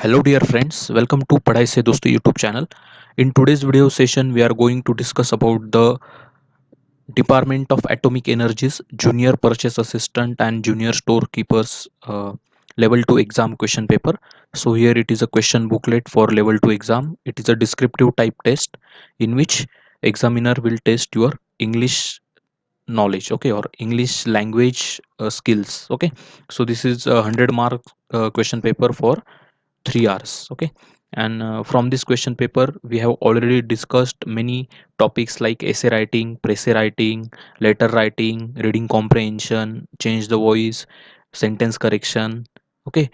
Hello dear friends, welcome to Padhai Se Dosto YouTube channel. In today's video session, we are going to discuss about the Department of Atomic Energy's Junior Purchase Assistant and Junior Storekeepers Level 2 exam question paper. So here it is a question booklet for Level 2 exam. It is a descriptive type test in which examiner will test your English knowledge, okay, or English language skills, okay. So this is a 100 mark question paper for 3 hours, okay. And from this question paper we have already discussed many topics like essay writing, pressay writing, letter writing, reading comprehension, change the voice, sentence correction, okay.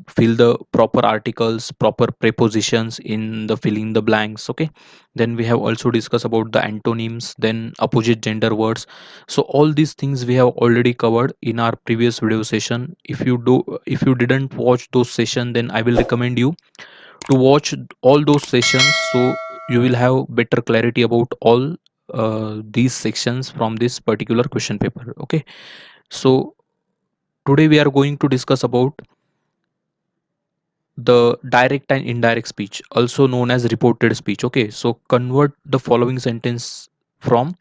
Fill the proper articles, proper prepositions in the filling the blanks, okay. Then we have also discussed about the antonyms, then opposite gender words. So all these things we have already covered in our previous video session. If you didn't watch those session, then I will recommend you to watch all those sessions, so you will have better clarity about all these sections from this particular question paper, okay. So today we are going to discuss about the direct and indirect speech, also known as reported speech, okay. So convert the following sentence from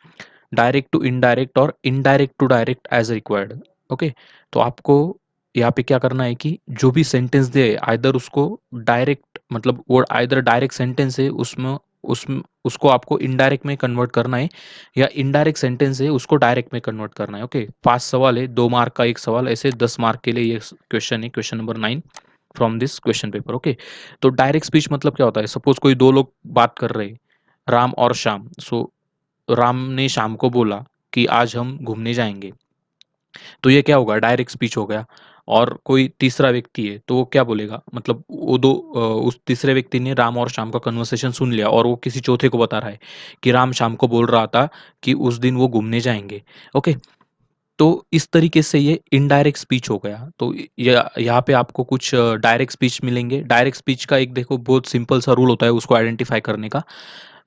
direct to indirect और indirect to direct as required, okay. तो आपको यहाँ पे क्या करना है कि जो भी सेंटेंस दे आइदर उसको डायरेक्ट, मतलब वो आइदर डायरेक्ट सेंटेंस है उसमें उसको आपको इनडायरेक्ट में कन्वर्ट करना है, या इनडायरेक्ट सेंटेंस है उसको डायरेक्ट में कन्वर्ट करना है, ओके। 5 सवाल है, 2 मार्क का एक सवाल, ऐसे 10 मार्क के लिए ये क्वेश्चन है, question number 9 from this question paper, okay. तो डायरेक्ट स्पीच मतलब क्या होता है, सपोज कोई दो लोग बात कर रहे हैं, राम और श्याम। सो राम ने श्याम को बोला कि आज हम घूमने जाएंगे, तो ये क्या होगा, डायरेक्ट स्पीच हो गया। और कोई तीसरा व्यक्ति है तो वो क्या बोलेगा, मतलब वो उस तीसरे व्यक्ति ने राम और श्याम का कन्वर्सेशन सुन लिया और वो किसी चौथे को बता रहा है कि राम श्याम को बोल रहा था कि उस दिन वो घूमने जाएंगे, ओके। तो इस तरीके से ये इनडायरेक्ट स्पीच हो गया। तो यहाँ पे आपको कुछ डायरेक्ट स्पीच मिलेंगे। डायरेक्ट स्पीच का एक देखो बहुत सिंपल सा रूल होता है उसको आइडेंटिफाई करने का।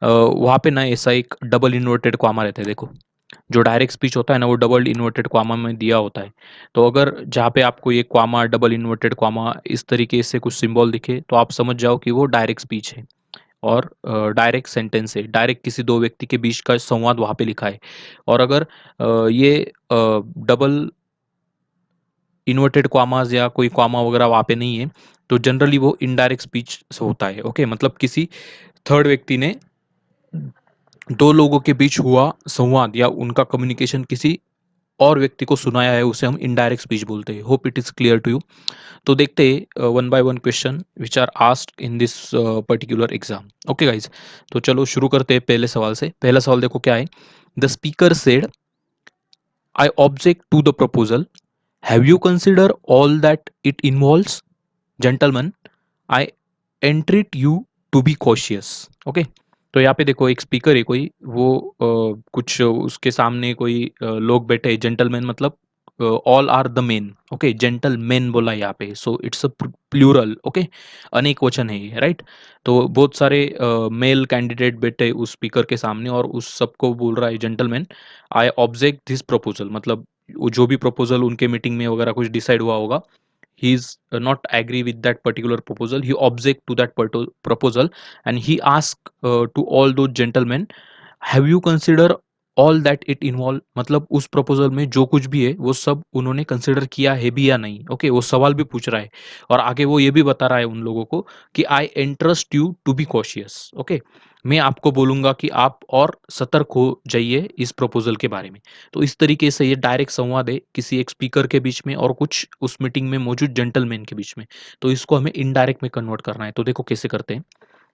वहाँ पे ना ऐसा एक डबल इन्वर्टेड कॉमा रहता है, देखो। जो डायरेक्ट स्पीच होता है ना वो डबल इन्वर्टेड कॉमा में दिया होता है। तो अगर जहाँ पे आपको ये कॉमा, डबल इन्वर्टेड कॉमा, इस तरीके से कुछ सिंबल दिखे तो आप समझ जाओ कि वो डायरेक्ट स्पीच है और डायरेक्ट सेंटेंस है, डायरेक्ट किसी दो व्यक्ति के बीच का संवाद वहाँ पे लिखा है। और अगर ये डबल इन्वर्टेड कॉमास या कोई कॉमा वगैरह वहाँ पे नहीं है, तो जनरली वो इनडायरेक्ट स्पीच होता है, ओके। मतलब किसी थर्ड व्यक्ति ने दो लोगों के बीच हुआ संवाद या उनका कम्युनिकेशन किसी और व्यक्ति को सुनाया है, उसे हम इनडायरेक्ट स्पीच बोलते हैं। Hope it is clear to you. तो देखते हैं one by one question which are asked in this particular exam, okay guys. तो चलो शुरू करते हैं पहले सवाल से। पहला सवाल देखो क्या है। The speaker said, I object to the proposal, have you consider all that it involves, gentleman, I entreat you to be cautious, okay. तो यहाँ पे देखो एक स्पीकर है कोई, वो कुछ उसके सामने कोई लोग बैठे हैं, जेंटलमैन मतलब all are the men, okay. Gentleman बोला यहाँ पे, so it's a plural, okay. अनेक वचन है ये, राइट। तो बहुत सारे मेल कैंडिडेट बैठे उस स्पीकर के सामने और उस सबको बोल रहा है gentleman, I object this proposal, मतलब वो जो भी प्रपोजल उनके मीटिंग में वगैरह कुछ डिसाइड हुआ होगा, he is not agree with that particular proposal, he object to that proposal, and he ask to all those gentlemen, have you consider all that it involve, मतलब उस प्रपोजल में जो कुछ भी है वो सब उन्होंने कंसिडर किया है भी या नहीं, ओके। वो सवाल भी पूछ रहा है और आगे वो ये भी बता रहा है उन लोगों को कि I entrust you to be cautious, okay. मैं आपको बोलूंगा कि आप और सतर्क हो जाइए इस प्रपोजल के बारे में। तो इस तरीके से ये डायरेक्ट संवाद है किसी एक स्पीकर के बीच में और कुछ उस मीटिंग में मौजूद जेंटलमैन के बीच में। तो इसको हमें इनडायरेक्ट में कन्वर्ट करना है। तो देखो कैसे करते हैं।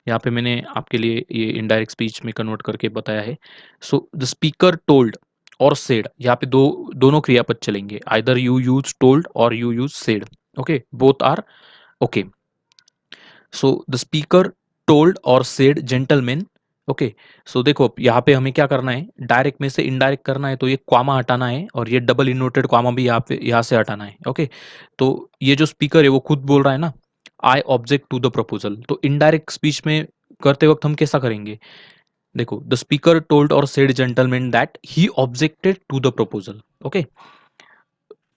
यहाँ पे मैंने आपके लिए ये इनडायरेक्ट स्पीच में कन्वर्ट करके बताया है। सो द स्पीकर टोल्ड और सेड, यहाँ पे दोनों क्रियापद चलेंगे, आइदर यू यूज टोल्ड और you use said, okay, both are okay. So the speaker told और सेड जेंटलमैन, ओके। सो देखो यहाँ पे हमें क्या करना है, डायरेक्ट में से इनडायरेक्ट करना है, तो ये क्वामा हटाना है और ये डबल इन्वर्टेड क्वामा भी यहाँ से हटाना है, ओके। तो ये जो स्पीकर है वो खुद बोल रहा है ना, I object to the proposal. तो इनडायरेक्ट स्पीच में करते वक्त हम कैसा करेंगे, देखो द स्पीकर टोल्ड और said gentleman that he objected to the proposal, okay.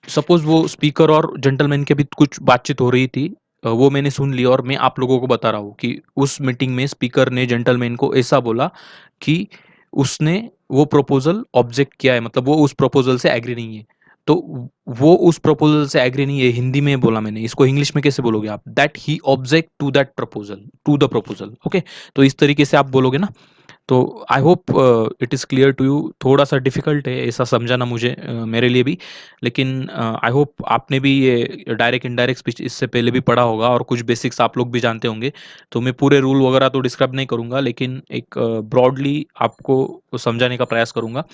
Suppose वो स्पीकर और जेंटलमैन के बीच कुछ बातचीत हो रही थी, वो मैंने सुन ली और मैं आप लोगों को बता रहा हूँ कि उस मीटिंग में स्पीकर ने जेंटलमैन को ऐसा बोला कि उसने वो प्रपोजल ऑब्जेक्ट किया है, मतलब वो उस प्रपोजल से एग्री नहीं है। तो वो उस प्रपोजल से एग्री नहीं है, हिंदी में बोला मैंने, इसको इंग्लिश में कैसे बोलोगे आप? That he object to that proposal, to the proposal. Okay, तो इस तरीके से आप बोलोगे ना। तो I hope it is clear to you. थोड़ा सा डिफिकल्ट है ऐसा समझाना मुझे, मेरे लिए भी, लेकिन आई होप आपने भी ये डायरेक्ट इनडायरेक्ट स्पीच इससे पहले भी पढ़ा होगा और कुछ बेसिक्स आप लोग भी जानते होंगे। तो मैं पूरे रूल वगैरह तो डिस्क्राइब नहीं करूँगा, लेकिन एक ब्रॉडली आपको समझाने का प्रयास करूँगा।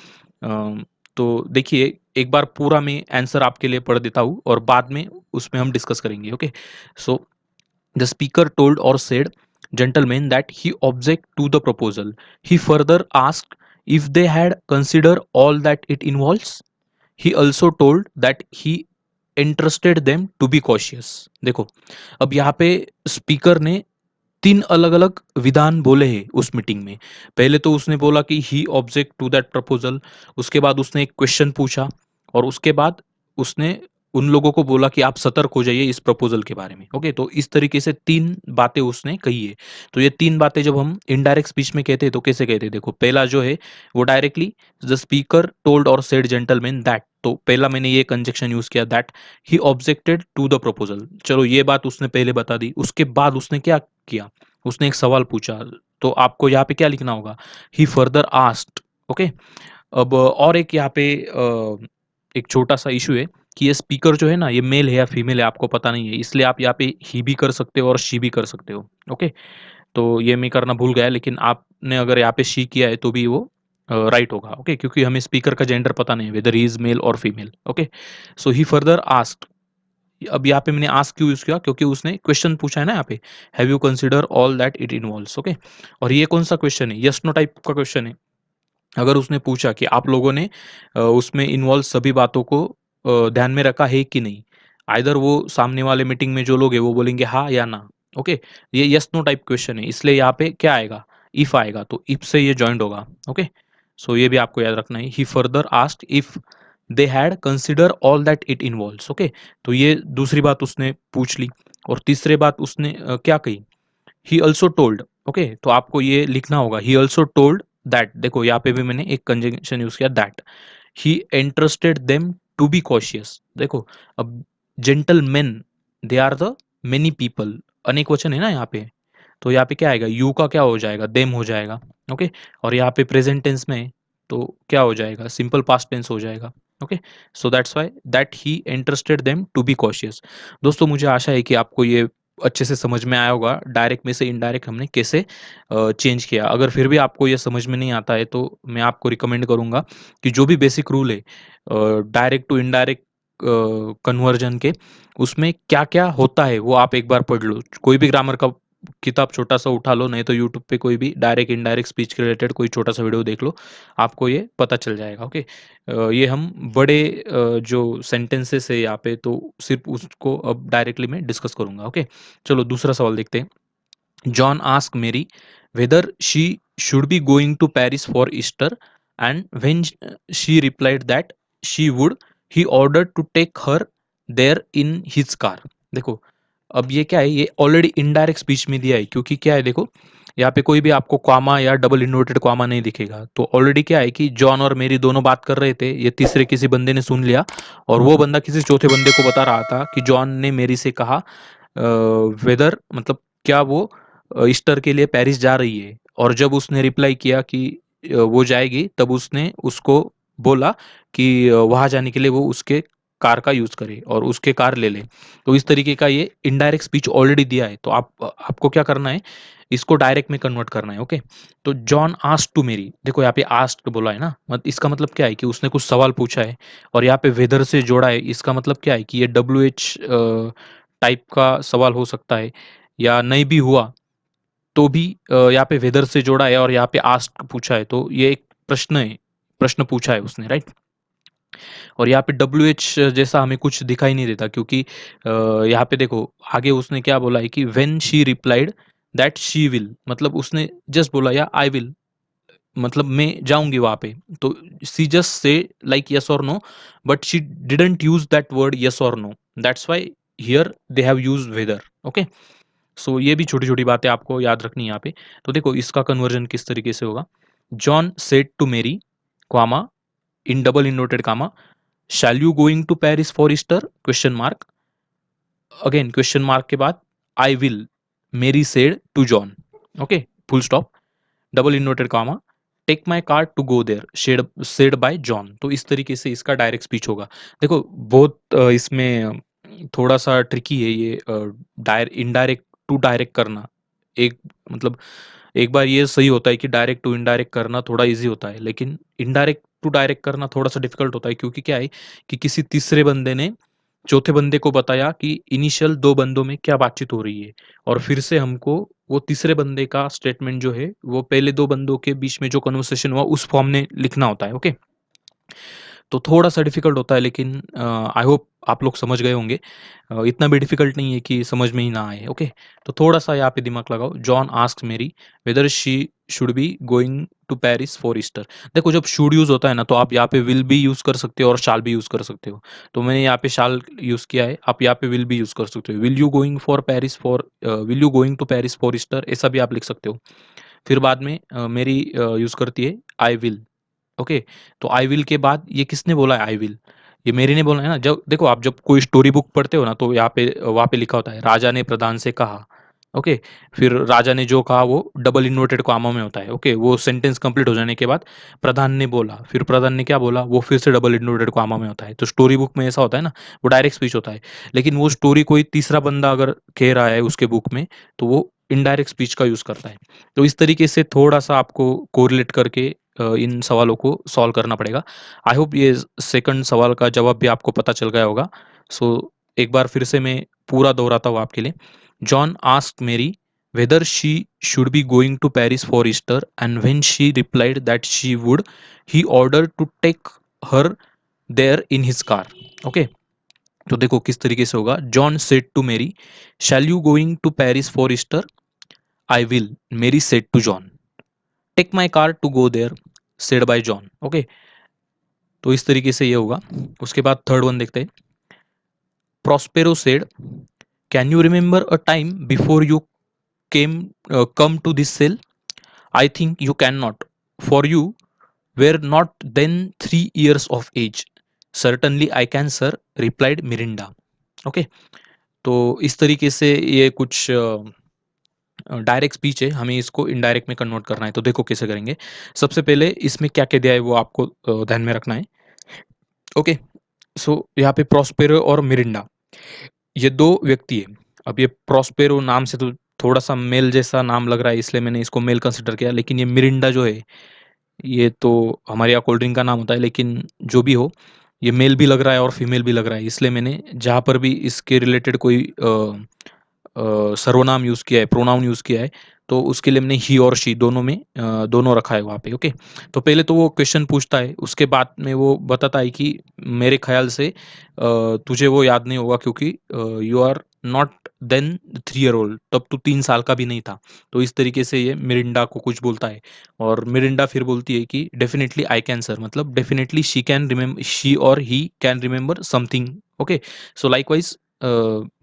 तो देखिए, एक बार पूरा मैं आंसर आपके लिए पढ़ देता हूँ और बाद में उसमें हम डिस्कस करेंगे। Okay, so the speaker told or said, gentlemen, that he object to the proposal. He further asked if they had considered all that it involves. He also told that he entrusted them to be cautious. देखो, अब यहाँ पे speaker ने तीन अलग अलग विधान बोले हैं उस मीटिंग में। पहले तो उसने बोला कि ही ऑब्जेक्ट टू दैट प्रपोजल, उसके बाद उसने एक क्वेश्चन पूछा, और उसके बाद उसने उन लोगों को बोला कि आप सतर्क हो जाइए इस प्रपोजल के बारे में। ओके, तो इस तरीके से तीन बातें उसने कही है। तो ये तीन बातें जब हम इनडायरेक्ट स्पीच में कहते हैं तो कैसे कहते हैं? देखो, पहला जो है वो डायरेक्टली, द स्पीकर टोल्ड और सेड जेंटलमैन दैट, तो पहला मैंने ये कंजक्शन यूज किया, that he objected to the proposal. चलो, ये बात उसने पहले बता दी। उसके बाद उसने क्या किया? उसने एक सवाल पूछा। तो आपको यहाँ पे क्या लिखना होगा? ही फर्दर आस्क्ड। ओके, अब और एक यहाँ पे एक छोटा सा इशू है कि ये स्पीकर जो है ना, ये मेल है या फीमेल है आपको पता नहीं है, इसलिए आप यहाँ पे ही भी कर सकते हो और शी भी कर सकते हो। ओके, तो ये मैं करना भूल गया, लेकिन आपने अगर यहाँ पे शी किया है तो भी वो राइट होगा। ओके, क्योंकि हमें स्पीकर का जेंडर पता नहीं है, वेदर ही इज मेल और फीमेल। ओके, सो ही फर्दर आस्क्ड। अब यहाँ पे मैंने आस्क क्यों यूज किया? क्योंकि उसने क्वेश्चन पूछा है ना यहाँ पे, have you consider all that it involves. Okay, और ये कौन सा क्वेश्चन है? यस नो टाइप का क्वेश्चन है। अगर उसने पूछा कि आप लोगों ने उसमें इन्वॉल्व सभी बातों को ध्यान में रखा है कि नहीं, आइदर वो सामने वाले मीटिंग में जो लोग हैं वो बोलेंगे हाँ या ना। ओके, ये यस नो टाइप क्वेश्चन है, इसलिए यहाँ पे क्या आएगा? इफ आएगा, तो इफ से ये जॉइंट होगा। ओके, सो ये भी आपको याद रखना है। He further asked if they had consider all that it involves. Okay, तो ये दूसरी बात उसने पूछ ली। और तीसरी बात उसने क्या कही? He also told. ओके, तो आपको ये लिखना होगा, ही ऑल्सो टोल्ड दैट। देखो, यहाँ पे भी मैंने एक कंजंक्शन यूज किया, that he entrusted them to be cautious। देखो, अब gentleman, they are the many people, अनेक वचन है ना यहाँ पे, तो यहाँ पे क्या आएगा? यू का क्या हो जाएगा? देम हो जाएगा। ओके, और यहाँ पे प्रेजेंट टेंस में है, तो क्या हो जाएगा? सिंपल पास्ट टेंस हो जाएगा। Okay, so that's why that he entrusted them to be cautious। दोस्तों, मुझे आशा है कि आपको ये अच्छे से समझ में आया होगा, डायरेक्ट में से इनडायरेक्ट हमने कैसे चेंज किया। अगर फिर भी आपको ये समझ में नहीं आता है तो मैं आपको रिकमेंड करूँगा कि जो भी बेसिक रूल है डायरेक्ट टू इनडायरेक्ट कन्वर्जन के, उसमें क्या-क्या होता है वो आप एक बार पढ़ लो। कोई भी ग्रामर का किताब छोटा-सा उठा लो, नहीं तो यूट्यूब पे कोई भी डायरेक्ट इनडायरेक्ट स्पीच के रिलेटेड कोई छोटा-सा वीडियो देख लो, आपको ये पता चल जाएगा। ओके, ये हम बड़े जो सेंटेंसेस है यहाँ पे, तो सिर्फ़ उसको अब डायरेक्टली मैं डिस्कस करूँगा। ओके, चलो दूसरा सवाल देखते हैं। John asked Mary whether she should be going to Paris for Easter, and when she replied that she would, he ordered to take her there in his car। देखो, अब ये क्या है? ये ऑलरेडी इनडायरेक्ट स्पीच में दिया है, क्योंकि क्या है देखो, यहाँ पे कोई भी आपको कॉमा या डबल इन्वर्टेड कॉमा नहीं दिखेगा। तो ऑलरेडी क्या है कि जॉन और मेरी दोनों बात कर रहे थे, ये तीसरे किसी बंदे ने सुन लिया, और वो बंदा किसी चौथे बंदे को बता रहा था कि जॉन ने मेरी से कहा वेदर, मतलब क्या वो ईस्टर के लिए पेरिस जा रही है। और जब उसने रिप्लाई किया कि वो जाएगी, तब उसने उसको बोला कि वहाँ जाने के लिए वो उसके कार का यूज़ करे और उसके कार ले ले। तो इस तरीके का ये इनडायरेक्ट स्पीच ऑलरेडी दिया है, तो आपको क्या करना है? इसको डायरेक्ट में कन्वर्ट करना है। ओके, तो जॉन आस्क्ड टू मेरी, देखो यहाँ पे आस्क्ड बोला है ना, इसका मतलब क्या है कि उसने कुछ सवाल पूछा है, और यहाँ पे वेदर से जोड़ा है, इसका मतलब क्या है कि ये WH टाइप का सवाल हो सकता है, या नहीं भी हुआ तो भी यहाँ पे वेदर से जोड़ा है और यहाँ पे आस्क्ड पूछा है, तो ये एक प्रश्न है, प्रश्न पूछा है उसने, राइट। और यहाँ पे WH जैसा हमें कुछ दिखाई नहीं देता, क्योंकि यहाँ पे देखो आगे उसने क्या बोला है कि when she replied that she will, मतलब उसने जस्ट बोला या आई विल, मतलब मैं जाऊंगी वहां पे। तो she just said like yes और no, but she didn't use that word yes और no, that's why here they have used whether. Okay, so ये भी छोटी छोटी बातें आपको याद रखनी है यहाँ पे। तो देखो इसका कन्वर्जन किस तरीके से होगा। John said to Mary, comma, in double inverted comma, shall you going to Paris for Easter, question mark, again question mark के बाद I will, Mary said to John, okay, full stop, double inverted comma, take my car to go there, said by John. तो इस तरीके से इसका direct speech होगा। देखो बहुत इसमें थोड़ा सा ट्रिकी है ये, इनडायरेक्ट टू डायरेक्ट करना। एक मतलब एक बार ये सही होता है कि डायरेक्ट टू इनडायरेक्ट करना थोड़ा इजी होता है, लेकिन इनडायरेक्ट टू डायरेक्ट करना थोड़ा सा डिफिकल्ट होता है, क्योंकि क्या है कि किसी तीसरे बंदे ने चौथे बंदे को बताया कि इनिशियल दो बंदों में क्या बातचीत हो रही है, और फिर से हमको वो तीसरे बंदे का स्टेटमेंट जो है वो पहले दो बंदों के बीच में जो कन्वर्सेशन हुआ उस फॉर्म में लिखना होता है। ओके, तो थोड़ा-सा डिफ़िकल्ट होता है, लेकिन आई होप आप लोग समझ गए होंगे। इतना भी डिफ़िकल्ट नहीं है कि समझ में ही ना आए, ओके? तो थोड़ा-सा यहाँ पे दिमाग लगाओ। John asks Mary whether she should be going to Paris for Easter. देखो जब शुड यूज़ होता है ना, तो आप यहाँ पे विल भी यूज़ कर सकते हो और शाल भी यूज़ कर सकते हो। तो मैंने यहाँ पे शाल यूज़ किया है, आप यहाँ पे विल भी यूज़ कर सकते हो। Will you going to Paris for Easter, ऐसा भी आप लिख सकते हो। फिर बाद में मेरी यूज़ करती है आई विल। ओके, तो आई विल के बाद ये किसने बोला है आई विल? ये मेरी ने बोला है ना। जब देखो आप जब कोई स्टोरी बुक पढ़ते हो ना, तो यहाँ पे वहाँ पे लिखा होता है राजा ने प्रधान से कहा। ओके, फिर राजा ने जो कहा वो डबल इन्वर्टेड कॉमा में होता है। ओके, वो सेंटेंस कंप्लीट हो जाने के बाद प्रधान ने बोला, फिर प्रधान ने क्या बोला वो फिर से डबल इन्वर्टेड कॉमा में होता है। तो स्टोरी बुक में ऐसा होता है ना, वो डायरेक्ट स्पीच होता है। लेकिन वो स्टोरी कोई तीसरा बंदा अगर कह रहा है उसके बुक में, तो वो इनडायरेक्ट स्पीच का यूज़ करता है। तो इस तरीके से थोड़ा-सा आपको कोरिलेट करके इन सवालों को सॉल्व करना पड़ेगा। आई होप ये सेकंड सवाल का जवाब भी आपको पता चल गया होगा। सो एक बार फिर से मैं पूरा दोहराता हूँ आपके लिए। जॉन आस्क्ड मेरी whether she should be going to Paris for Easter, and when she replied that she would, he ordered to take her there in his car. Okay, तो देखो किस तरीके से होगा। John said to Mary, shall you going to Paris for Easter, I will, Mary said to John, take my car to go there, said by John. Okay, तो इस तरीके से ये होगा। उसके बाद थर्ड वन देखते हैं। Prospero said, can you remember a time before you came come to this cell, I think you can not, for you were not then 3 years of age, certainly I can sir, replied Miranda. Okay, तो इस तरीके से ये कुछ direct speech है, हमें इसको indirect में कन्वर्ट करना है। तो देखो कैसे करेंगे। सबसे पहले इसमें क्या क्या दिया है वो आपको ध्यान में रखना है। ओके, सो यहाँ पे प्रोस्पेरो और मिरिंडा ये दो व्यक्ति है। अब ये प्रोस्पेरो नाम से तो थोड़ा सा मेल जैसा नाम लग रहा है, इसलिए मैंने इसको मेल कंसिडर किया। लेकिन ये मिरिंडा जो है ये तो हमारे यहाँ कोल्ड ड्रिंक का नाम होता है, लेकिन जो भी हो ये मेल भी लग रहा है और फीमेल भी लग रहा है, इसलिए मैंने जहाँ पर भी इसके रिलेटेड कोई सर्वनाम यूज़ किया है, प्रोनाउन यूज़ किया है, तो उसके लिए मैंने ही और शी दोनों में दोनों रखा है वहाँ पे। ओके, तो पहले तो वो क्वेश्चन पूछता है, उसके बाद में वो बताता है कि मेरे ख्याल से तुझे वो याद नहीं होगा, क्योंकि you are not then 3 year old, तब तू 3 साल का भी नहीं था। तो इस तरीके से ये मिरिंडा को कुछ बोलता है, और मिरिंडा फिर बोलती है कि डेफिनेटली आई कैन सर, मतलब definitely she can remember, she और he can remember something. Okay, so likewise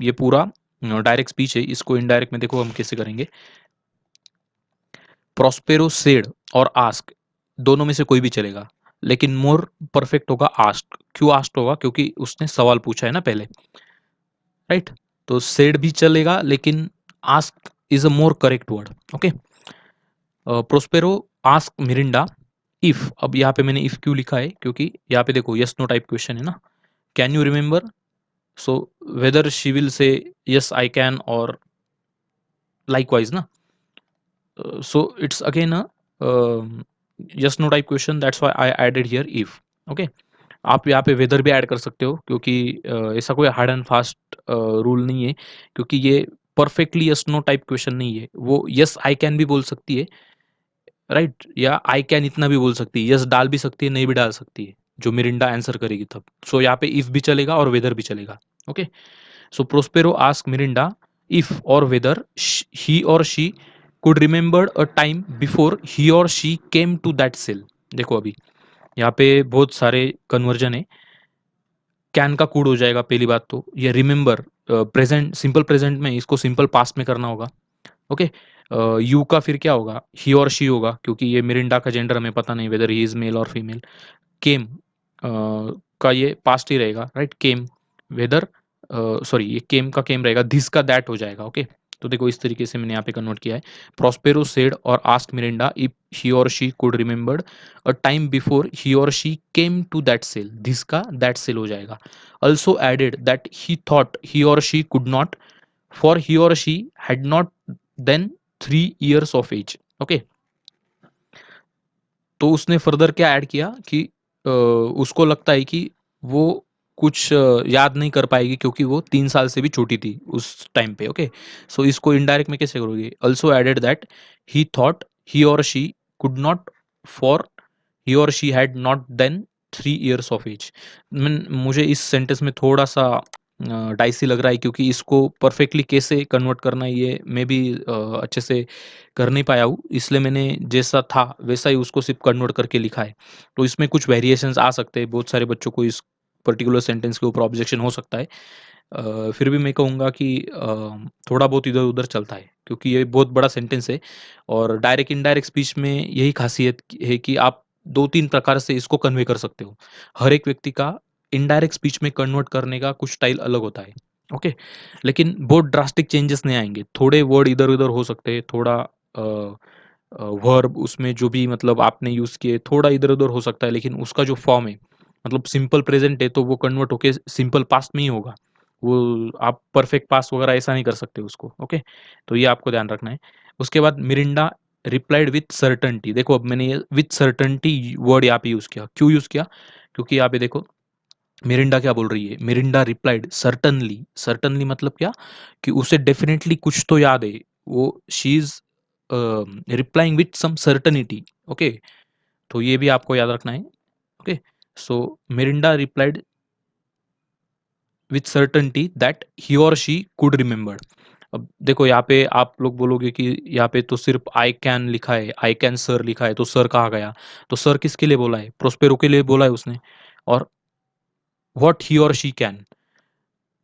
ये पूरा डायरेक्ट स्पीच है। इसको इनडायरेक्ट में देखो हम कैसे करेंगे। प्रोस्पेरो सेड और आस्क दोनों में से कोई भी चलेगा, लेकिन मोर परफेक्ट होगा आस्क। क्यों आस्क होगा? क्योंकि उसने सवाल पूछा है ना पहले, राइट? तो सेड भी चलेगा, लेकिन ask is a more correct word. Okay, Prospero ask Miranda if, अब यहाँ पे मैंने इफ क्यों लिखा है, क्योंकि यहाँ पे देखो यस नो टाइप क्वेश्चन है ना। Can you remember, so whether she will say yes I can और लाइकवाइज ना। So it's again a yes no type question, that's why I added here if. Okay, आप यहाँ पे weather भी add कर सकते हो, क्योंकि ऐसा कोई हार्ड एंड फास्ट रूल नहीं है, क्योंकि ये perfectly yes no type question नहीं है। वो यस आई कैन भी बोल सकती है, राइट, या आई कैन इतना भी बोल सकती है, यस डाल भी सकती है, नहीं भी डाल सकती है, जो मिरिंडा आंसर करेगी तब। सो यहाँ पे इफ भी चलेगा और वेदर भी चलेगा। Okay, so Prospero asked Mirinda if or whether he or she could remember a time before he or she came to that cell. देखो अभी यहाँ पे बहुत सारे कन्वर्जन है। कैन का कूड हो जाएगा पहली बात तो। ये रिमेंबर प्रेजेंट, सिंपल प्रेजेंट में, इसको सिंपल पास्ट में करना होगा। ओके, यू का फिर क्या होगा, ही और शी होगा, क्योंकि ये मिरिंडा का जेंडर हमें पता नहीं वेदर ही इज मेल और फीमेल। केम का ये पास्ट ही रहेगा, राइट, केम, वेदर, सॉरी ये केम का केम रहेगा, धिस का दैट हो जाएगा। ओके, तो देखो इस तरीके से मैंने यहाँ पे कन्वर्ट किया है। प्रोस्पेरो सेड और आस्क मिरिंडा इफ ही और she could remembered a time before he और she came to that cell, this का दैट सेल हो जाएगा। Also added that he thought he और she could not, for he और she had not then 3 years of age. Okay, तो उसने further क्या add किया कि उसको लगता है कि वो कुछ याद नहीं कर पाएगी क्योंकि वो 3 साल से भी छोटी थी उस टाइम पे। ओके, सो इसको इनडायरेक्ट में कैसे करोगे, also added that he thought he और she could not, for he और she had not then 3 years of age. मुझे इस सेंटेंस में थोड़ा सा डाइसी लग रहा है, क्योंकि इसको परफेक्टली कैसे कन्वर्ट करना है ये मैं भी अच्छे से कर नहीं पाया हूँ, इसलिए मैंने जैसा था वैसा ही उसको सिर्फ कन्वर्ट करके लिखा है। तो इसमें कुछ वेरिएशंस आ सकते हैं, बहुत सारे बच्चों को इस पर्टिकुलर सेंटेंस के ऊपर ऑब्जेक्शन हो सकता है। फिर भी मैं कहूँगा कि थोड़ा बहुत इधर उधर चलता है, क्योंकि ये बहुत बड़ा सेंटेंस है। और डायरेक्ट इनडायरेक्ट स्पीच में यही खासियत है कि आप 2-3 प्रकार से इसको कन्वे कर सकते हो। हर एक व्यक्ति का इनडायरेक्ट स्पीच में कन्वर्ट करने का कुछ स्टाइल अलग होता है। ओके, लेकिन बहुत ड्रास्टिक चेंजेस नहीं आएंगे, थोड़े वर्ड इधर उधर हो सकते हैं, थोड़ा वर्ब उसमें जो भी मतलब आपने यूज किए थोड़ा इधर उधर हो सकता है, लेकिन उसका जो फॉर्म है, मतलब सिंपल प्रेजेंट है तो वो कन्वर्ट होके सिंपल पास्ट में ही होगा। वो आप परफेक्ट पास्ट वगैरह ऐसा नहीं कर सकते उसको। ओके, तो ये आपको ध्यान रखना है। उसके बाद मिरिंडा रिप्लाइड विथ सर्टनटी। देखो अब मैंने ये विथ सर्टनटी वर्ड यहाँ पे यूज किया, क्यों यूज किया, क्योंकि यहाँ पे देखो मिरिंडा क्या बोल रही है, मिरिंडा रिप्लाइड सर्टनली। सर्टनली मतलब क्या, कि उसे डेफिनेटली कुछ तो याद है, वो she is replying with some certainty. Okay, तो ये भी आपको याद रखना है। Okay, so Miranda replied with certainty that he और शी कुड रिमेंबर। अब देखो यहाँ पे आप लोग बोलोगे कि यहाँ पे तो सिर्फ आई कैन लिखा है, आई कैन सर लिखा है, तो सर कहाँ गया, तो सर किसके लिए बोला है, प्रोस्पेरो के लिए बोला है उसने। और व्हाट ही और शी कैन,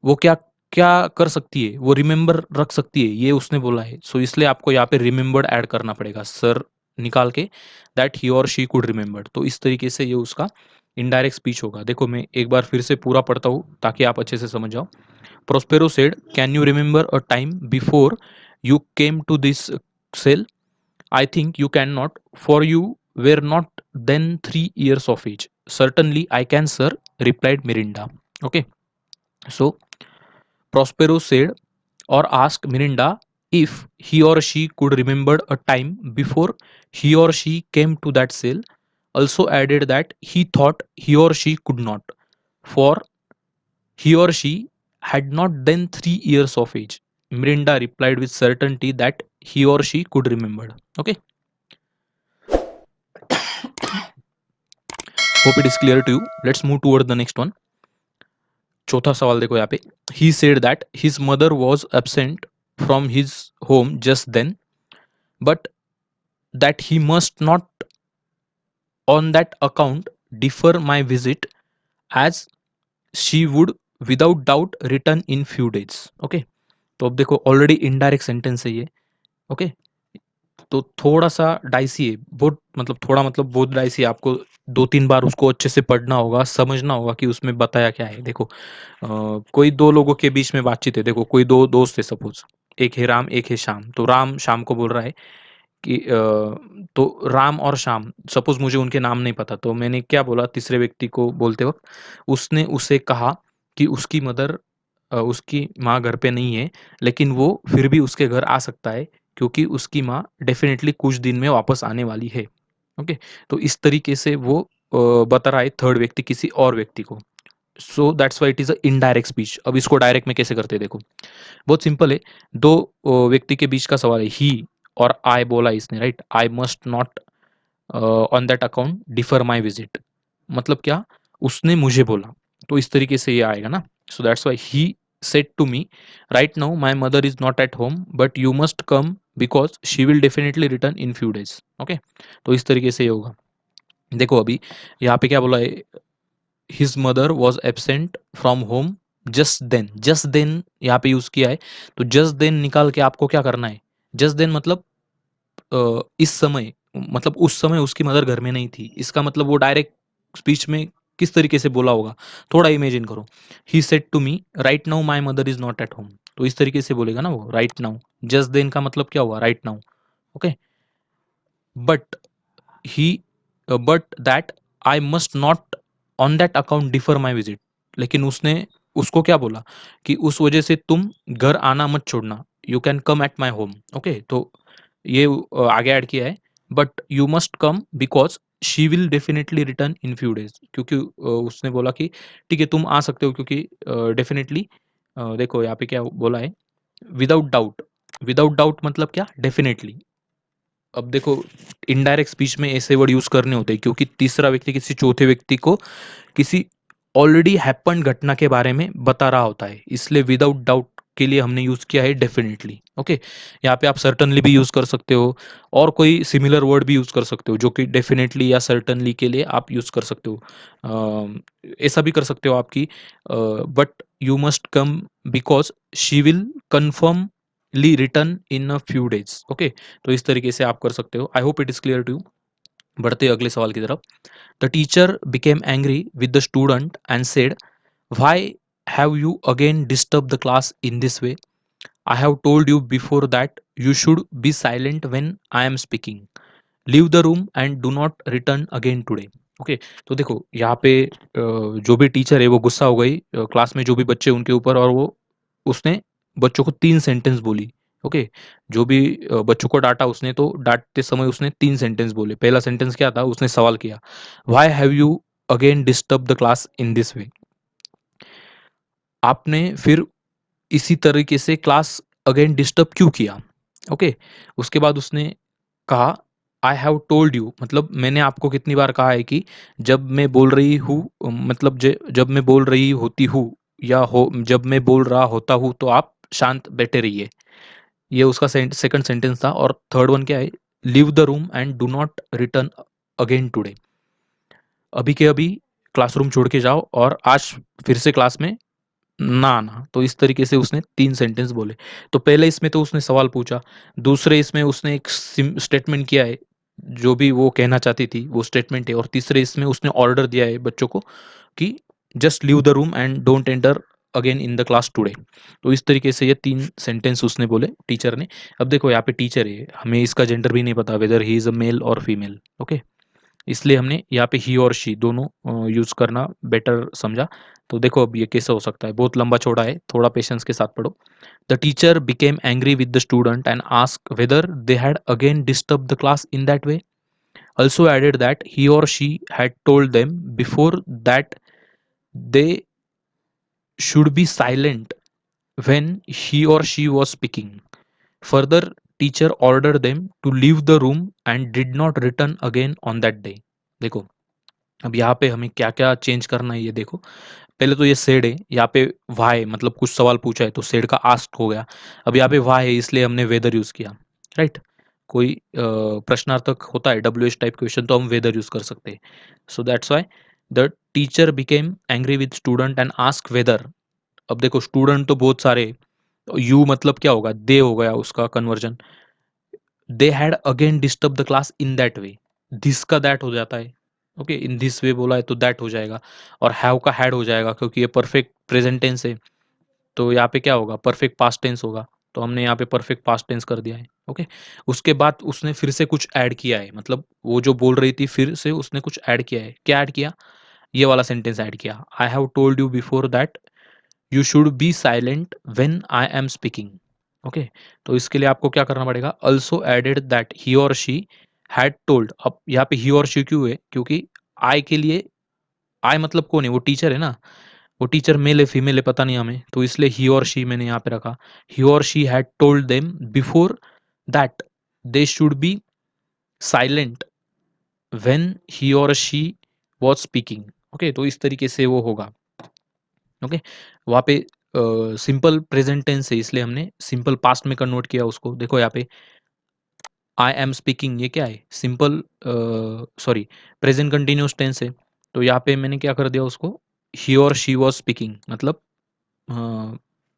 वो क्या क्या कर सकती है, वो रिमेंबर रख सकती है, ये उसने बोला है। सो इसलिए आपको यहाँ पे रिमेंबर्ड ऐड करना पड़ेगा, सर निकाल के, दैट ही और शी कुड रिमेंबर। तो इस तरीके से ये उसका इनडायरेक्ट स्पीच होगा। देखो मैं एक बार फिर से पूरा पढ़ता हूँ ताकि आप अच्छे से समझ जाओ। Prospero said, can you remember a time before you came to this cell, I think you can not, for you were not then 3 years of age, certainly I can sir, replied Miranda. Okay, so Prospero said or asked Mirinda if he or she could remember a time before he or she came to that cell. Also added that he thought he or she could not, for he or she had not then 3 years of age. Mirinda replied with certainty that he or she could remember. Okay, hope it is clear to you. Let's move toward the next one. चौथा सवाल देखो यहाँ पे, he said that his mother was absent from his home just then, but that he must not on that account defer my visit, as she would without doubt return in few days. Okay, तो अब देखो already indirect sentence है ये। Okay, तो थोड़ा सा dicey है, बहुत मतलब थोड़ा मतलब बहुत डाइसी है, आपको 2-3 बार उसको अच्छे से पढ़ना होगा, समझना होगा कि उसमें बताया क्या है। देखो कोई दो लोगों के बीच में बातचीत है, देखो कोई दो दोस्त है सपोज, एक है राम एक है श्याम, तो राम श्याम को बोल रहा है कि तो राम और श्याम, सपोज मुझे उनके नाम नहीं पता, तो मैंने क्या बोला तीसरे व्यक्ति को बोलते वक्त, उसने उसे कहा कि उसकी मदर, उसकी माँ घर पे नहीं है, लेकिन वो फिर भी उसके घर आ सकता है, क्योंकि उसकी माँ डेफिनेटली कुछ दिन में वापस आने वाली है। ओके, तो इस तरीके से वो बता रहा है थर्ड व्यक्ति किसी और व्यक्ति को। सो that's why it is a indirect speech. अब इसको डायरेक्ट में कैसे करते हैं देखो, बहुत सिंपल है। दो व्यक्ति के बीच का सवाल है, ही और आई बोला इसने, right, I must not on that account differ my visit, मतलब क्या, उसने मुझे बोला, तो इस तरीके से ये आएगा ना। So that's why he said to me, right now my mother is not at home but you must come because she will definitely return in few days. Okay, तो इस तरीके से ये होगा। देखो अभी यहाँ पे क्या बोला है, his mother was absent from home just then यहाँ पे यूज किया है। तो जस्ट देन निकाल के आपको क्या करना है, जस्ट देन मतलब इस समय, मतलब उस समय उसकी मदर घर में नहीं थी, इसका मतलब वो डायरेक्ट स्पीच में किस तरीके से बोला होगा, थोड़ा इमेजिन करो। He said to me right now my mother is not at home, तो इस तरीके से बोलेगा ना वो, राइट नाउ। जस्ट देन का मतलब क्या हुआ, right now. Okay, but he but that I must not on that account differ my visit, लेकिन उसने उसको क्या बोला कि उस वजह से तुम घर आना मत छोड़ना, you can come at my home. Okay, तो ये आगे ऐड किया है, but you must come because she will definitely return in few days, क्योंकि उसने बोला कि ठीक है तुम आ सकते हो, क्योंकि डेफिनेटली देखो यहाँ पे क्या बोला है, विदाउट डाउट। विदाउट डाउट मतलब क्या, डेफिनेटली। अब देखो इनडायरेक्ट स्पीच में ऐसे वर्ड यूज करने होते हैं क्योंकि तीसरा व्यक्ति किसी चौथे व्यक्ति को किसी ऑलरेडी हैपन्ड घटना के बारे में बता रहा होता है, इसलिए विदाउट डाउट के लिए हमने यूज किया है डेफिनेटली। ओके, यहाँ पे आप सर्टनली भी यूज कर सकते हो, और कोई सिमिलर वर्ड भी यूज कर सकते हो जो कि डेफिनेटली या सर्टनली के लिए आप यूज कर सकते हो। ऐसा भी कर सकते हो आपकी, but you must come because she will confirmly return in a few days. Okay, तो इस तरीके से आप कर सकते हो। I hope it is clear to you. बढ़ते अगले सवाल की तरफ। The teacher became angry with the student and said, why have you again disturb the class in this way? I have told you before that you should be silent when I am speaking. Leave the room and do not return again today. Okay, तो देखो यहाँ पे जो भी teacher है वो गुस्सा हो गई क्लास में जो भी बच्चे उनके ऊपर, और वो उसने बच्चों को 3 सेंटेंस बोली। ओके, जो भी बच्चों को डांटा उसने, तो डांटते समय उसने 3 सेंटेंस बोले। पहला सेंटेंस क्या था, उसने सवाल किया, why have you again disturb the class in this वे? आपने फिर इसी तरीके से क्लास अगेन डिस्टर्ब क्यों किया? ओके, उसके बाद उसने कहा, आई हैव टोल्ड यू, मतलब मैंने आपको कितनी बार कहा है कि जब मैं बोल रही हूँ, मतलब जब मैं बोल रही होती हूँ या हो जब मैं बोल रहा होता हूँ तो आप शांत बैठे रहिए। ये उसका सेकंड सेंटेंस था। और थर्ड वन क्या है, leave the room and do not return again today, अभी के अभी क्लासरूम छोड़ के जाओ और आज फिर से क्लास में ना आना। तो इस तरीके से उसने 3 सेंटेंस बोले। तो पहले इसमें तो उसने सवाल पूछा, दूसरे इसमें उसने एक स्टेटमेंट किया है, जो भी वो कहना चाहती थी वो स्टेटमेंट है, और तीसरे इसमें उसने ऑर्डर दिया है बच्चों को कि just leave the room and don't enter again in the class today. तो इस तरीके से ये 3 सेंटेंस उसने बोले टीचर ने। अब देखो यहाँ पे टीचर है, हमें इसका जेंडर भी नहीं पता whether he is a male और फीमेल। ओके, इसलिए हमने यहाँ पे ही और शी दोनों यूज करना बेटर समझा। तो देखो अब ये कैसे हो सकता है, बहुत लंबा चौड़ा है, थोड़ा पेशेंस के साथ पढ़ो। The teacher became angry with the student and ask whether they had again disturb the class in that way, also added that he or she had told them before that they should be silent when he or she was speaking. Further, teacher ordered them to leave the room and did not return again on that day. देखो अब यहाँ पे हमें क्या क्या change करना है ये देखो। पहले तो ये सेड है, यहाँ पे वाई मतलब कुछ सवाल पूछा है तो सेड का आस्क हो गया। अब यहाँ पे वाई है इसलिए हमने वेदर यूज किया, राइट। कोई प्रश्नार्थक होता है डब्ल्यू एच टाइप क्वेश्चन तो हम वेदर यूज कर सकते हैं। So that's why the teacher became angry with student and ask whether. अब देखो स्टूडेंट तो बहुत सारे, तो यू मतलब क्या होगा, दे हो गया उसका conversion. They had again disturb the class in that way, this का दैट हो जाता है। ओके, इन दिस वे बोला है तो दैट हो जाएगा, और हैव का हैड हो जाएगा क्योंकि ये परफेक्ट प्रेजेंट टेंस है। तो यहाँ पे क्या होगा, परफेक्ट पास्ट टेंस होगा, तो हमने यहाँ पे परफेक्ट पास्ट टेंस कर दिया है। ओके, उसके बाद उसने फिर से कुछ ऐड किया है, मतलब वो जो बोल रही थी फिर से उसने कुछ ऐड किया है। क्या ऐड किया, ये वाला सेंटेंस ऐड किया, आई have told you before that you should be silent when I am speaking. Okay, तो इसके लिए आपको क्या करना पड़ेगा, ऑल्सो एडेड दैट ही और शी हैड टोल्ड। अब यहाँ पे ही और शी क्यों है, क्योंकि आई के लिए, आई मतलब कौन है, वो टीचर है ना, वो टीचर मेल है फीमेल है पता नहीं हमें, तो इसलिए ही और शी मैंने यहाँ पे रखा। ही और she had told them before that they should be silent when he और शी वाज स्पीकिंग। ओके, तो इस तरीके से वो होगा। ओके, वहाँ पे सिंपल प्रेजेंट टेंस है इसलिए हमने सिंपल पास्ट में कन्वर्ट किया उसको। देखो यहाँ पे आई एम स्पीकिंग ये क्या है, simple sorry present continuous tense है, तो यहाँ पे मैंने क्या कर दिया उसको, ही और शी वॉज स्पीकिंग, मतलब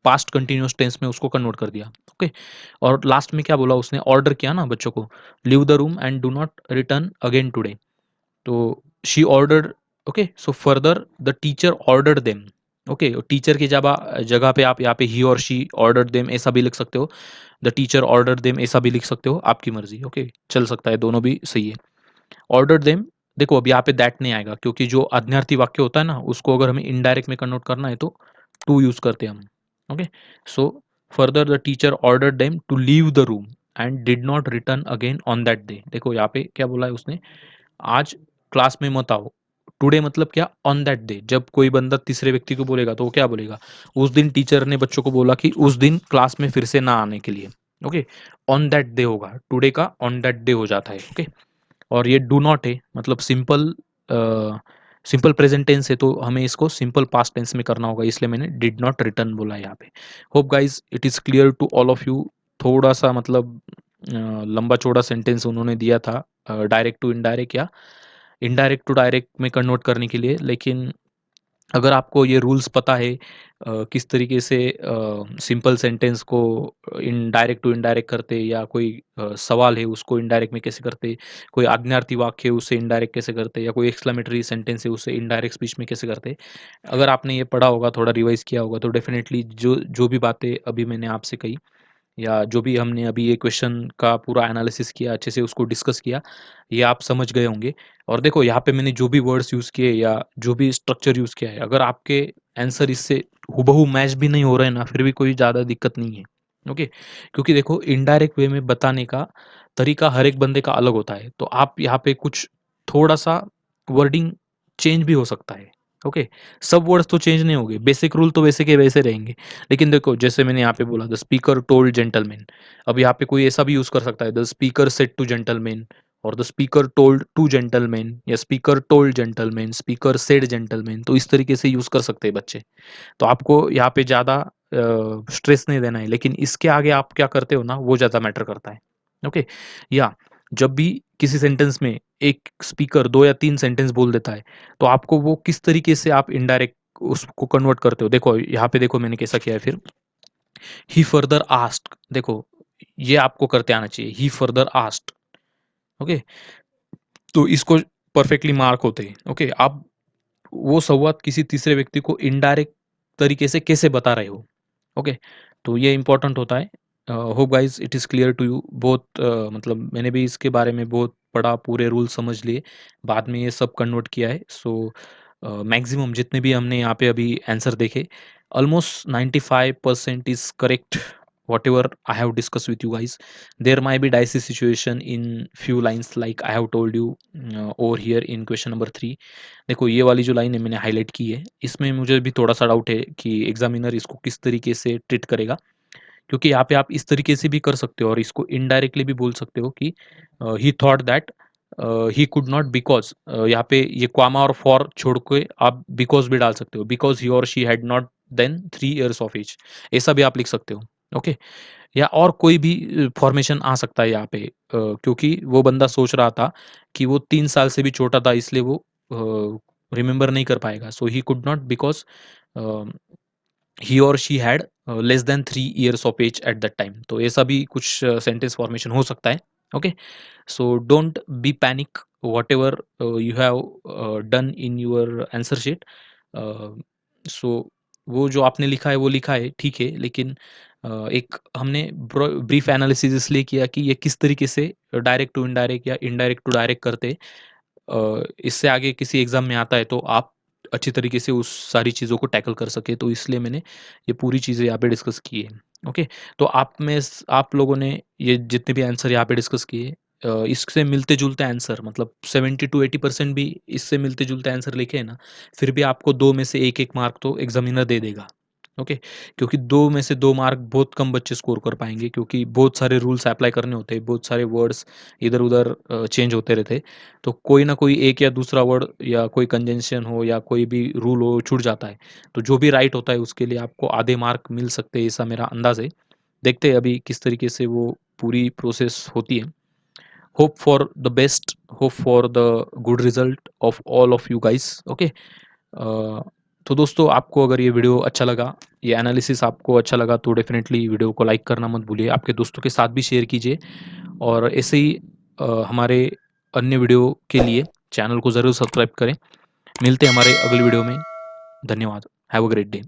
पास्ट कंटिन्यूअस टेंस में उसको कन्वर्ट कर दिया। ओके, और लास्ट में क्या बोला उसने, ऑर्डर किया ना बच्चों को, leave the room and do not return again today. तो she ordered, okay, so further the teacher ordered them. Okay, teacher की जगह पे आप यहाँ पे ही और शी ऑर्डर्ड देम ऐसा भी लिख सकते हो, द टीचर ऑर्डर्ड देम ऐसा भी लिख सकते हो, आपकी मर्जी। ओके, चल सकता है, दोनों भी सही है। ऑर्डर देम, देखो अब यहाँ पे दैट नहीं आएगा, क्योंकि जो आज्ञार्थी वाक्य होता है ना, उसको अगर हमें इनडायरेक्ट में कन्वर्ट करना है तो टू यूज करते हैं हम। Okay, so further the teacher order them to leave the room and did not return again on that day. देखो यहाँ पे क्या बोला है उसने, आज क्लास में मत आओ। टुडे मतलब क्या, ऑन दैट डे। जब कोई बंदा तीसरे व्यक्ति को बोलेगा तो वो क्या बोलेगा, उस दिन टीचर ने बच्चों को बोला कि उस दिन क्लास में फिर से ना आने के लिए। ओके, ऑन दैट डे होगा, टुडे का ऑन दैट डे हो जाता है। ओके, और ये डू नॉट है, मतलब सिंपल सिंपल प्रेजेंट टेंस है, तो हमें इसको सिंपल पास्ट टेंस में करना होगा, इसलिए मैंने डिड नॉट रिटर्न बोला है यहाँ पे। Hope guys it is clear to all of you. थोड़ा सा मतलब लंबा चौड़ा सेंटेंस उन्होंने दिया था डायरेक्ट टू इनडायरेक्ट या इनडायरेक्ट टू डायरेक्ट में कन्वर्ट करने के लिए, लेकिन अगर आपको ये रूल्स पता है किस तरीके से सिंपल सेंटेंस को इनडायरेक्ट टू इनडायरेक्ट करते, या कोई सवाल है उसको इनडायरेक्ट में कैसे करते, कोई आज्ञार्थी वाक्य है उसे इनडायरेक्ट कैसे करते, या कोई एक्सक्लेमेटरी सेंटेंस है उसे इनडायरेक्ट स्पीच में कैसे करते, अगर आपने ये पढ़ा होगा, थोड़ा रिवाइज किया होगा, तो डेफिनेटली जो जो भी बातें अभी मैंने आपसे कही, या जो भी हमने अभी ये क्वेश्चन का पूरा एनालिसिस किया, अच्छे से उसको डिस्कस किया, ये आप समझ गए होंगे। और देखो यहाँ पे मैंने जो भी वर्ड्स यूज़ किए या जो भी स्ट्रक्चर यूज़ किया है, अगर आपके आंसर इससे हूबहू मैच भी नहीं हो रहे हैं ना, फिर भी कोई ज़्यादा दिक्कत नहीं है। ओके, क्योंकि देखो इनडायरेक्ट वे में बताने का तरीका हर एक बंदे का अलग होता है, तो आप यहाँ पे कुछ थोड़ा सा वर्डिंग चेंज भी हो सकता है। ओके, सब वर्ड्स तो चेंज नहीं होंगे, बेसिक रूल तो वैसे के वैसे रहेंगे। लेकिन देखो जैसे मैंने यहाँ पे बोला, द स्पीकर टोल्ड जेंटलमैन, अब यहाँ पे कोई ऐसा भी यूज कर सकता है, the speaker said to gentleman, और the speaker told to gentleman, या speaker told gentleman, speaker said gentleman, तो इस तरीके से यूज कर सकते हैं बच्चे। तो आपको यहाँ पे ज़्यादा स्ट्रेस नहीं देना है, लेकिन इसके आगे आप क्या करते हो ना, वो ज़्यादा मैटर करता है। ओके, या जब भी किसी सेंटेंस में एक स्पीकर दो या तीन सेंटेंस बोल देता है, तो आपको वो किस तरीके से आप इनडायरेक्ट उसको कन्वर्ट करते हो। देखो यहाँ पे देखो मैंने कैसा किया है फिर, ही फर्दर आस्क्ड, देखो ये आपको करते आना चाहिए, ही फर्दर आस्क्ड। ओके, तो इसको परफेक्टली मार्क होते हैं। ओके, आप वो संवाद किसी तीसरे व्यक्ति को इनडायरेक्ट तरीके से कैसे बता रहे हो। ओके, तो ये इंपॉर्टेंट होता है। Hope guys it is clear to you बहुत, मतलब मैंने भी इसके बारे में बहुत पढ़ा, पूरे रूल समझ लिए, बाद में ये सब कन्वर्ट किया है। सो मैक्सिमम जितने भी हमने यहाँ पे अभी आंसर देखे, almost 95% is correct, whatever I have discussed with you guys. There might be dicey situation in few lines like I have told you over here in question number 3। देखो ये वाली जो लाइन है मैंने हाईलाइट की है, इसमें मुझे भी थोड़ा सा डाउट है कि एग्जामिनर इसको किस तरीके से ट्रीट करेगा, क्योंकि यहाँ पे आप इस तरीके से भी कर सकते हो और इसको इनडायरेक्टली भी बोल सकते हो कि ही thought that he could not because, यहाँ पे ये क्वामा और फॉर छोड़ के आप बिकॉज भी डाल सकते हो, बिकॉज ही और she had not then 3 years of age, ऐसा भी आप लिख सकते हो। ओके, या और कोई भी फॉर्मेशन आ सकता है यहाँ पे, क्योंकि वो बंदा सोच रहा था कि वो 3 साल से भी छोटा था, इसलिए वो रिमेंबर नहीं कर पाएगा, so he could not because he और she had less than 3 years of age at that time, तो ऐसा भी कुछ सेंटेंस फॉर्मेशन हो सकता है। Okay, so don't be panic whatever you have done in your answer sheet. So वो जो आपने लिखा है वो लिखा है, ठीक है, लेकिन एक हमने ब्रीफ एनालिसिस इसलिए किया कि ये किस तरीके से डायरेक्ट टू इनडायरेक्ट या इनडायरेक्ट टू डायरेक्ट करते, इससे आगे किसी एग्ज़ाम में आता है तो आप अच्छी तरीके से उस सारी चीज़ों को टैकल कर सकें, तो इसलिए मैंने ये पूरी चीज़ें यहाँ पे डिस्कस की है। ओके, तो आप लोगों ने ये जितने भी आंसर यहाँ पे डिस्कस किए, इससे मिलते-जुलते आंसर, मतलब 70 टू 80% भी इससे मिलते-जुलते आंसर लिखे हैं ना, फिर भी आपको 2 में से 1-1 मार्क तो एग्ज़ामिनर दे देगा। ओके, क्योंकि 2 में से 2 मार्क बहुत कम बच्चे स्कोर कर पाएँगे, क्योंकि बहुत सारे रूल्स अप्लाई करने होते हैं, बहुत सारे वर्ड्स इधर-उधर चेंज होते रहते हैं। तो कोई ना कोई एक या दूसरा वर्ड या कोई कंजंक्शन हो या कोई भी रूल हो छूट जाता है, तो जो भी राइट होता है उसके लिए आपको आधे मार्क मिल सकते हैं, ऐसा मेरा अंदाज़ है। देखते हैं अभी किस तरीके से वो पूरी प्रोसेस होती है। Hope for the best, hope for the good result of all of you guys. Okay, तो दोस्तों आपको अगर ये वीडियो अच्छा लगा, ये एनालिसिस आपको अच्छा लगा, तो डेफिनेटली वीडियो को लाइक करना मत भूलिए, आपके दोस्तों के साथ भी शेयर कीजिए। और ऐसे ही हमारे अन्य वीडियो के लिए चैनल को ज़रूर सब्सक्राइब करें। मिलते हैं हमारे अगले वीडियो में। धन्यवाद। Have a great day.